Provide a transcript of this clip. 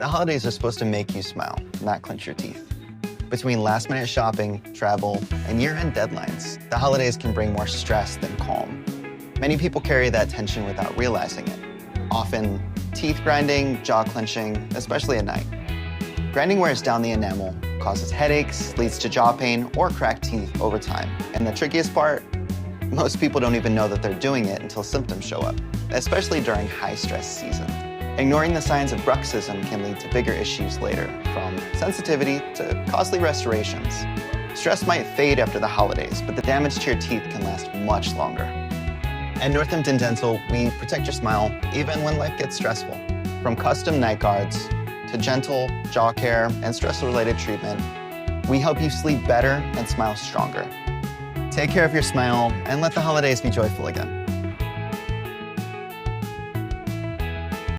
The holidays are supposed to make you smile, not clench your teeth. Between last-minute shopping, travel, and year-end deadlines, the holidays can bring more stress than calm. Many people carry that tension without realizing it. Often, teeth grinding, jaw clenching, especially at night. Grinding wears down the enamel, causes headaches, leads to jaw pain, or cracked teeth over time. And the trickiest part? Most people don't even know that they're doing it until symptoms show up, especially during high-stress season. Ignoring the signs of bruxism can lead to bigger issues later, from sensitivity to costly restorations. Stress might fade after the holidays, but the damage to your teeth can last much longer. At NorthHampton Dental, we protect your smile even when life gets stressful. From custom night guards to gentle jaw care and stress-related treatment, we help you sleep better and smile stronger. Take care of your smile and let the holidays be joyful again.